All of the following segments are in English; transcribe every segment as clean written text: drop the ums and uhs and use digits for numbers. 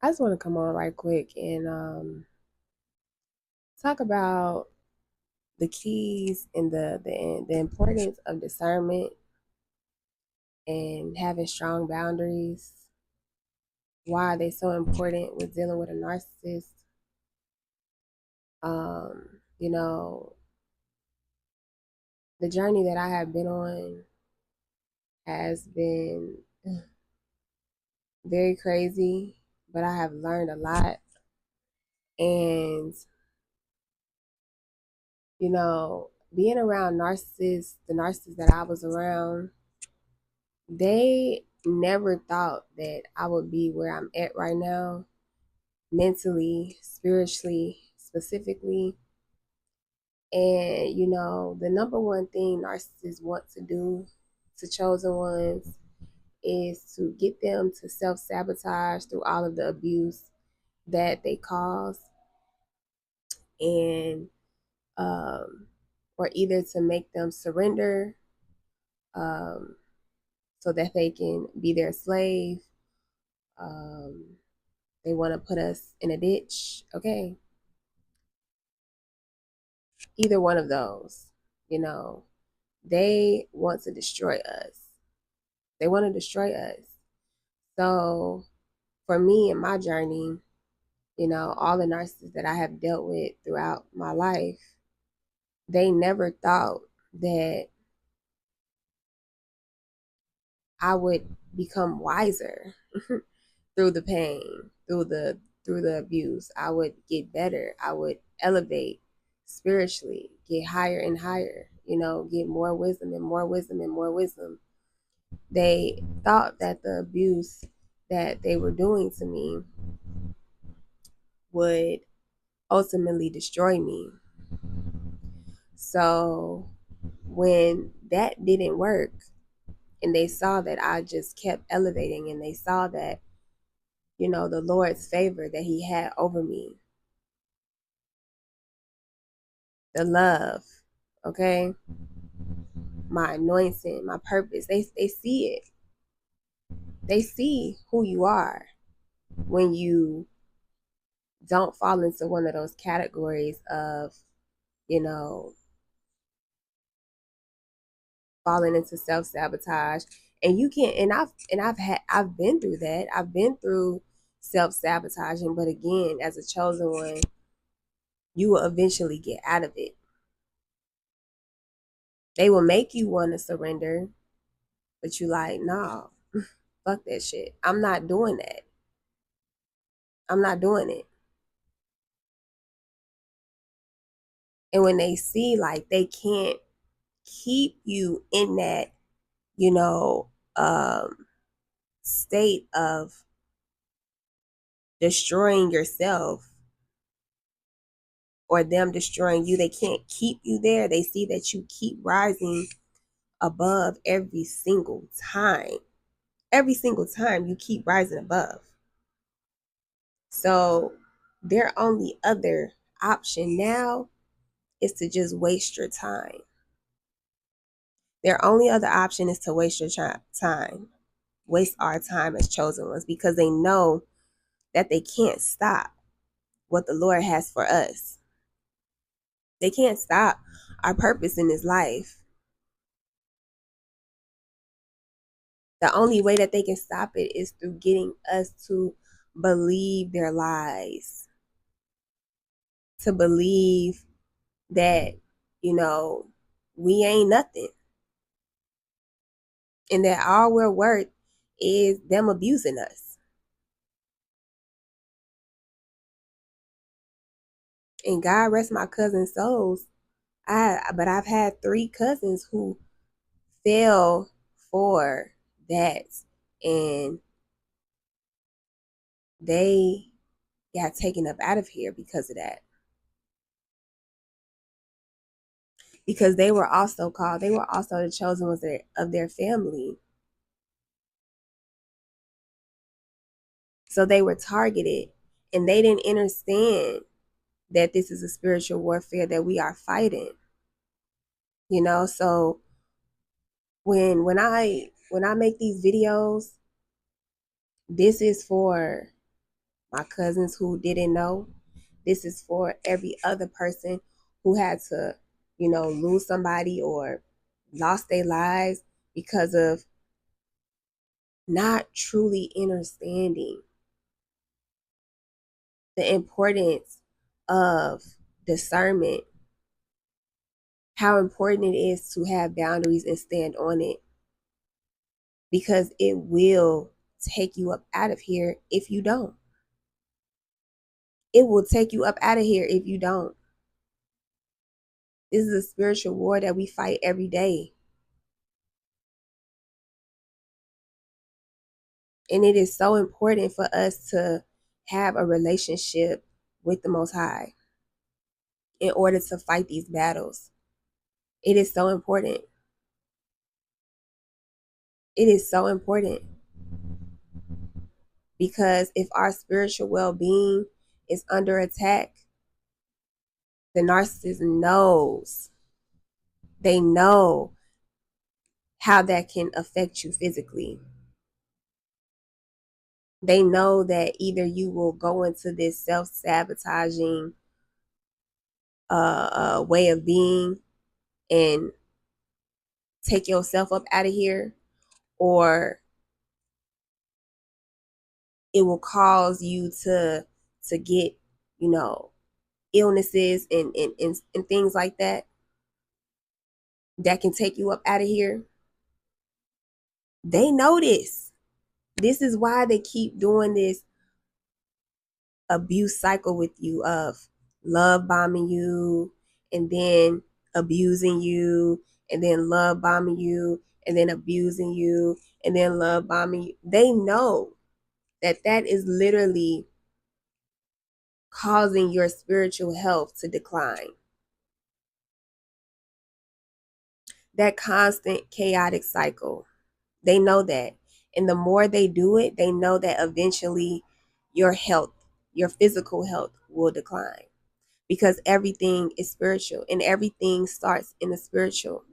I just want to come on right quick and talk about the keys and the importance of discernment and having strong boundaries. Why are they so important with dealing with a narcissist? You know, the journey that I have been on has been very crazy, but I have learned a lot. And, being around narcissists, the narcissists that I was around, they never thought that I would be where I'm at right now, mentally, spiritually, specifically. And, the number one thing narcissists want to do to chosen ones is to get them to self sabotage through all of the abuse that they cause, and, or either to make them surrender, um, so that they can be their slave. Um, they want to put us in a ditch, okay? Either one of those, you know, they want to destroy us. They want to destroy us. So for me and my journey, all the narcissists that I have dealt with throughout my life, they never thought that I would become wiser through the pain, through the abuse. I would get better. I would elevate spiritually, get higher and higher, get more wisdom and more wisdom and more wisdom. They thought that the abuse that they were doing to me would ultimately destroy me. So when that didn't work, and they saw that I just kept elevating, and they saw that, the Lord's favor that He had over me, the love, okay, my anointing, my purpose, they see it. They see who you are when you don't fall into one of those categories of, you know, falling into self-sabotage. And you can't, I've been through that. I've been through self-sabotaging, but again, as a chosen one, you will eventually get out of it. They will make you want to surrender, but you like, nah, fuck that shit. I'm not doing that. I'm not doing it. And when they see like they can't keep you in that, you know, state of destroying yourself, or them destroying you, they can't keep you there. They see that you keep rising above every single time. Every single time you keep rising above. So their only other option now is to just waste your time. Their only other option is to waste your time, waste our time as chosen ones, because they know that they can't stop what the Lord has for us. They can't stop our purpose in this life. The only way that they can stop it is through getting us to believe their lies, to believe that, we ain't nothing, and that all we're worth is them abusing us. And God rest my cousin's souls. But I've had 3 cousins who fell for that, and they got taken up out of here because of that. Because they were also the chosen ones of their family. So they were targeted, and they didn't understand that this is a spiritual warfare that we are fighting. So when I make these videos, this is for my cousins who didn't know. This is for every other person who had to, lose somebody or lost their lives because of not truly understanding the importance of discernment, how important it is to have boundaries and stand on it, because it will take you up out of here if you don't. It will take you up out of here if you don't. This is a spiritual war that we fight every day. And it is so important for us to have a relationship with the Most High in order to fight these battles. It is so important. It is so important because if our spiritual well-being is under attack, the narcissist knows, they know how that can affect you physically. They know that either you will go into this self-sabotaging way of being and take yourself up out of here, or it will cause you to get, illnesses and things like that can take you up out of here. They know this. This is why they keep doing this abuse cycle with you of love bombing you and then abusing you and then love bombing you and then abusing you and then love bombing you. They know that is literally causing your spiritual health to decline. That constant chaotic cycle. They know that. And the more they do it, they know that eventually your health, your physical health will decline, because everything is spiritual and everything starts in the spiritual.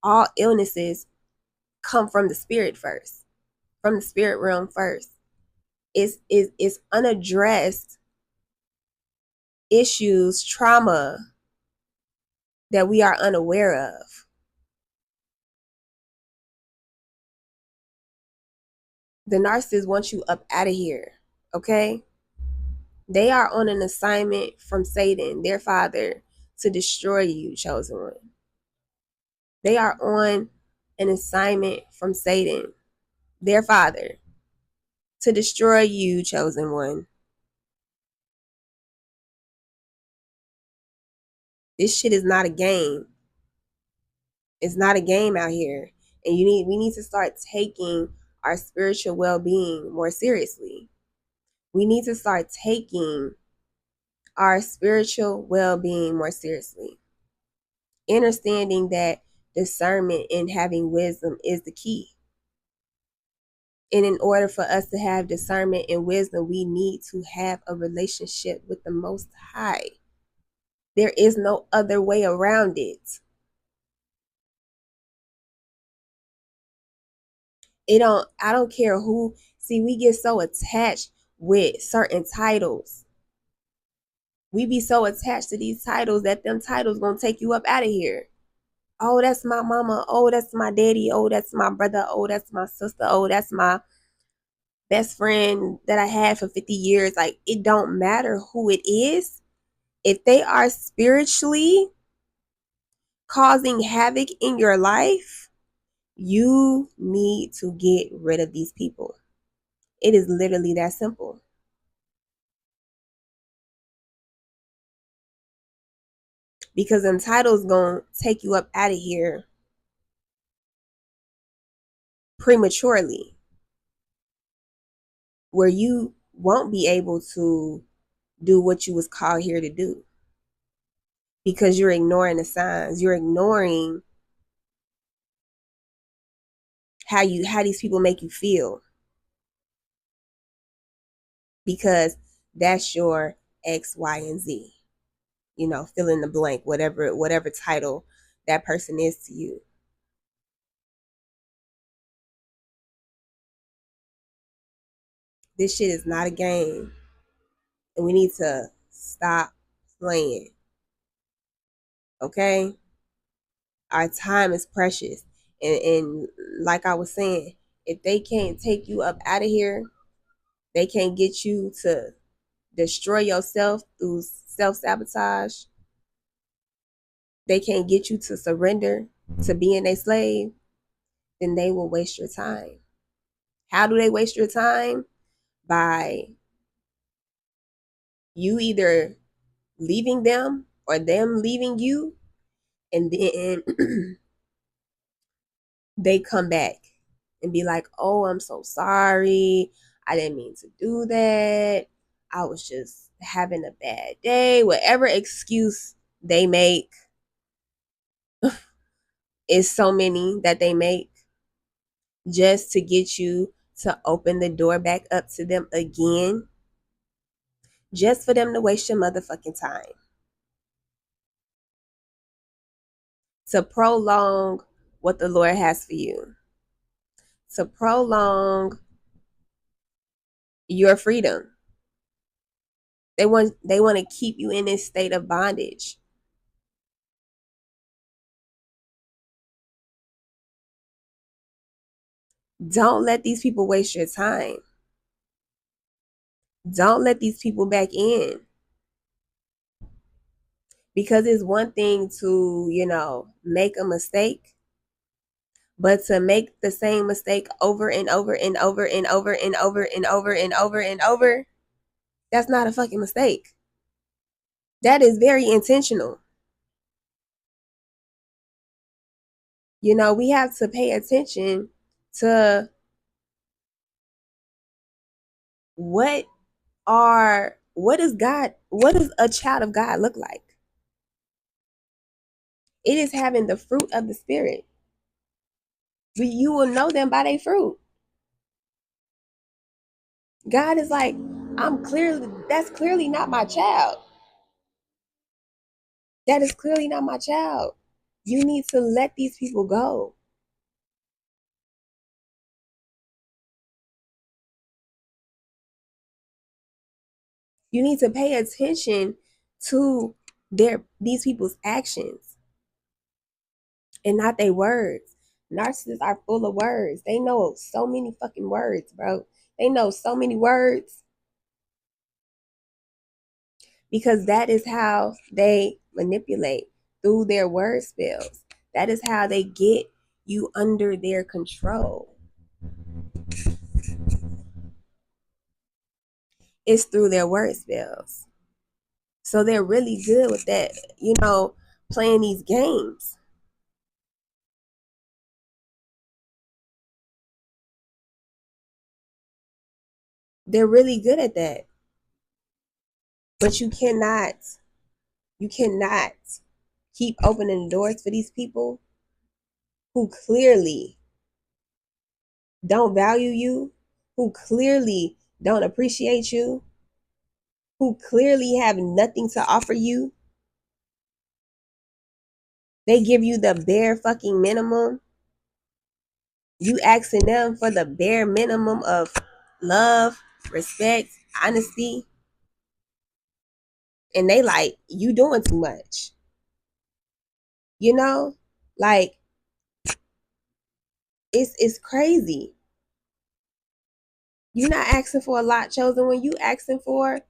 All illnesses come from the spirit first, from the spirit realm first. It's unaddressed issues, trauma that we are unaware of. The narcissist wants you up out of here, okay? They are on an assignment from Satan, their father, to destroy you, chosen one. They are on an assignment from Satan, their father, to destroy you, chosen one. This shit is not a game. It's not a game out here. And we need to start taking our spiritual well-being more seriously. We need to start taking our spiritual well-being more seriously. Understanding that discernment and having wisdom is the key. And in order for us to have discernment and wisdom, we need to have a relationship with the Most High. There is no other way around it. I don't care who. See, we get so attached with certain titles. We be so attached to these titles that them titles gonna take you up out of here. Oh, that's my mama. Oh, that's my daddy. Oh, that's my brother. Oh, that's my sister. Oh, that's my best friend that I had for 50 years. Like, it don't matter who it is. If they are spiritually causing havoc in your life, you need to get rid of these people. It is literally that simple. Because them titles gonna take you up out of here prematurely, where you won't be able to do what you was called here to do, because you're ignoring the signs. You're ignoring how these people make you feel, because that's your X, Y, and Z. Fill in the blank, whatever title that person is to you. This shit is not a game. And we need to stop playing. Okay? Our time is precious. And like I was saying, if they can't take you up out of here, they can't get you to destroy yourself through self sabotage. They can't get you to surrender to being a slave, then they will waste your time. How do they waste your time? By you either leaving them or them leaving you, and then they come back and be like, oh, I'm so sorry. I didn't mean to do that. I was just having a bad day. Whatever excuse they make is so many that they make just to get you to open the door back up to them again, just for them to waste your motherfucking time. To prolong what the Lord has for you. To prolong your freedom. They want to keep you in this state of bondage. Don't let these people waste your time. Don't let these people back in. Because it's one thing to, make a mistake, but to make the same mistake over and over and over and over and over and over and over and over, that's not a fucking mistake. That is very intentional. We have to pay attention to what does a child of God look like? It is having the fruit of the spirit. You will know them by their fruit. God is like, that's clearly not my child. That is clearly not my child. You need to let these people go. You need to pay attention to these people's actions and not their words. Narcissists are full of words. They know so many fucking words, bro. They know so many words because that is how they manipulate, through their word spells. That is how they get you under their control. It's through their word spells. So they're really good with that, playing these games. They're really good at that. But you cannot keep opening the doors for these people who clearly don't value you, who clearly don't appreciate you, who clearly have nothing to offer you. They give you the bare fucking minimum. You asking them for the bare minimum of love, respect, honesty, and they like, you doing too much. Like, it's crazy. You're not asking for a lot, chosen, when you asking for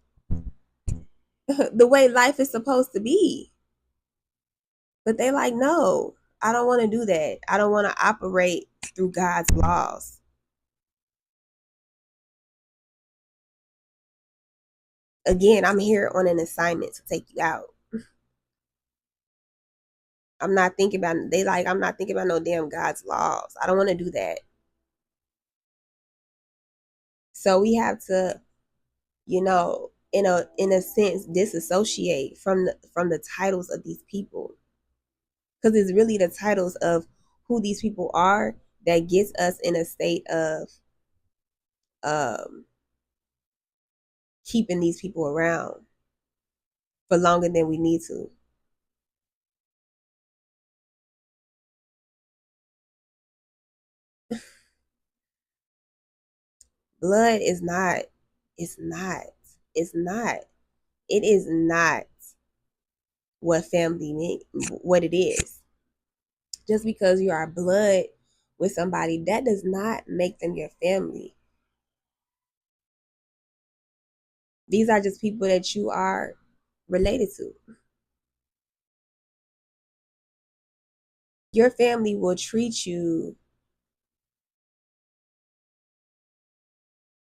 the way life is supposed to be. But they like, no, I don't want to do that. I don't want to operate through God's laws. Again, I'm here on an assignment to take you out. I'm not thinking about I'm not thinking about no damn God's laws. I don't want to do that. So we have to, in a sense, disassociate from the titles of these people. Because it's really the titles of who these people are that gets us in a state of um, keeping these people around for longer than we need to. Blood is not, it's not, it's not. it is not what family mean, what it is. Just because you are blood with somebody, that does not make them your family. These are just people that you are related to. Your family will treat you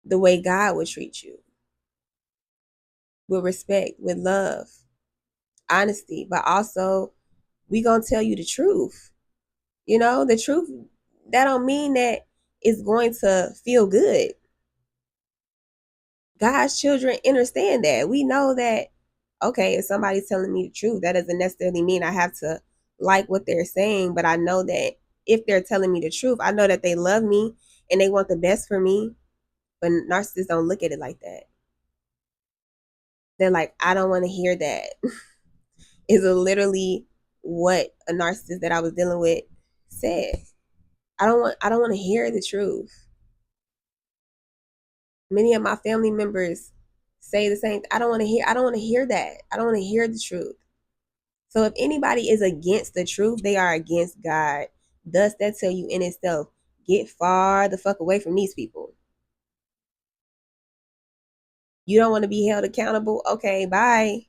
the way God would treat you, with respect, with love, honesty, but also we gonna tell you the truth. You know, the truth, that don't mean that it's going to feel good. God's children understand that. We know that, okay, if somebody's telling me the truth, that doesn't necessarily mean I have to like what they're saying, but I know that if they're telling me the truth, I know that they love me and they want the best for me. But narcissists don't look at it like that. They're like, I don't want to hear that. Is literally what a narcissist that I was dealing with said. I don't want to hear the truth. Many of my family members say the same. I don't want to hear that. I don't want to hear the truth. So if anybody is against the truth, they are against God. Thus, that tell you in itself, get far the fuck away from these people. You don't want to be held accountable? Okay, bye.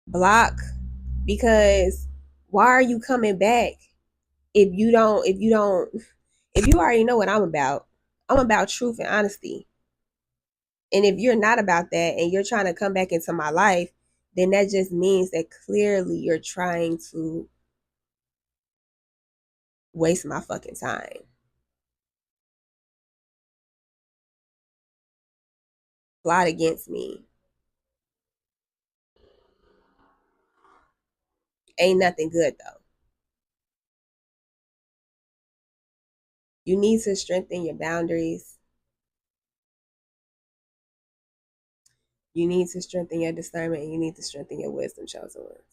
Block. Because why are you coming back if you already know what I'm about? I'm about truth and honesty. And if you're not about that and you're trying to come back into my life, then that just means that clearly you're trying to waste my fucking time. Plot against me. Ain't nothing good though. You need to strengthen your boundaries. You need to strengthen your discernment and you need to strengthen your wisdom, chosen ones.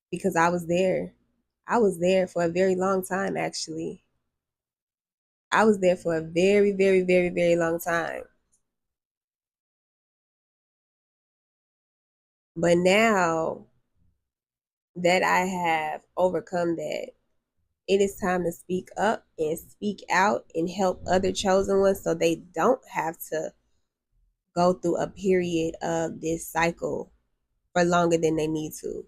Because I was there. I was there for a very long time, actually. I was there for a very, very, very, very long time. But now that I have overcome that, it is time to speak up and speak out and help other chosen ones so they don't have to go through a period of this cycle for longer than they need to.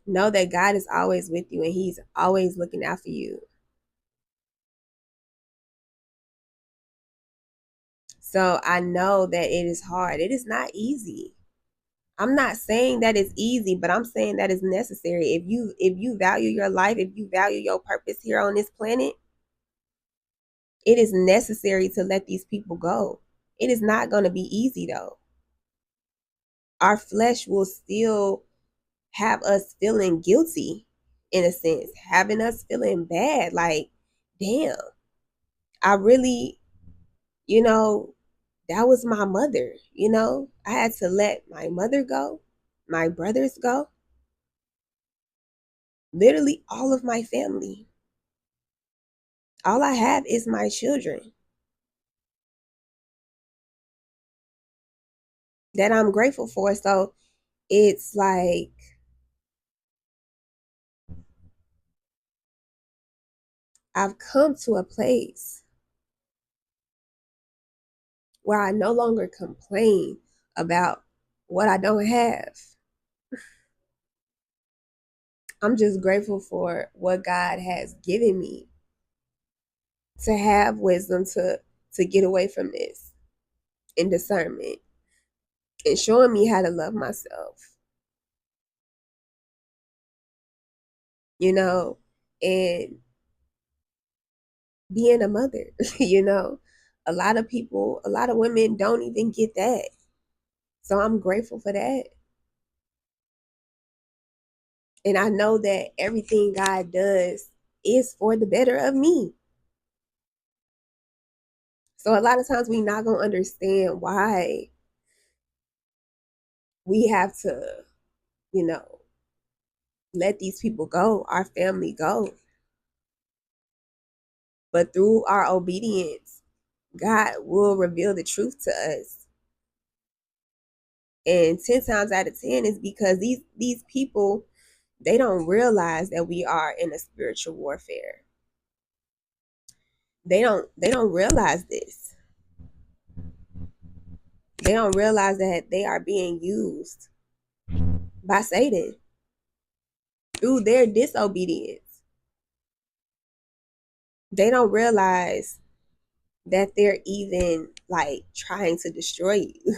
Know that God is always with you and He's always looking out for you. So I know that it is hard. It is not easy. I'm not saying that it's easy, but I'm saying that it's necessary. If you value your life, if you value your purpose here on this planet, it is necessary to let these people go. It is not going to be easy though. Our flesh will still have us feeling guilty in a sense, having us feeling bad like, damn, I really, you know, that was my mother, I had to let my mother go, my brothers go, literally all of my family. All I have is my children that I'm grateful for. So it's like I've come to a place where I no longer complain about what I don't have. I'm just grateful for what God has given me to have wisdom to get away from this and discernment and showing me how to love myself, you know, and being a mother, you know. A lot of people, a lot of women don't even get that. So I'm grateful for that. And I know that everything God does is for the better of me. So a lot of times we not going to understand why we have to, you know, let these people go, our family go. But through our obedience, God will reveal the truth to us. And 10 times out of 10 is because these people, they don't realize that we are in a spiritual warfare. They don't realize this. They don't realize that they are being used by Satan through their disobedience. They don't realize that they're even like trying to destroy you.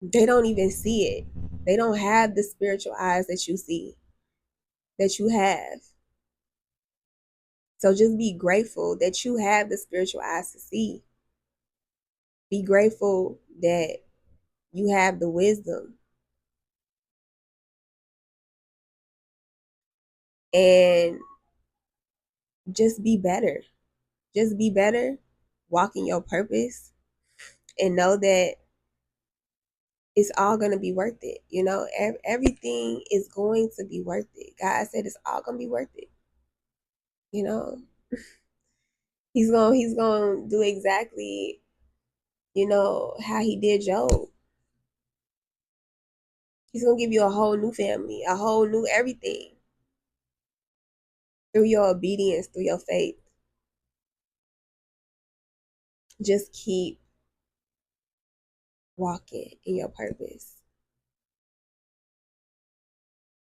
They don't even see it. They don't have the spiritual eyes that you see, that you have. So just be grateful that you have the spiritual eyes to see. Be grateful that you have the wisdom. And just be better. Just be better. Walk in your purpose and know that it's all going to be worth it. You know, everything is going to be worth it. God said it's all going to be worth it. You know, he's going to do exactly, you know, how he did Job. He's going to give you a whole new family, a whole new everything through your obedience, through your faith. Just keep walking in your purpose.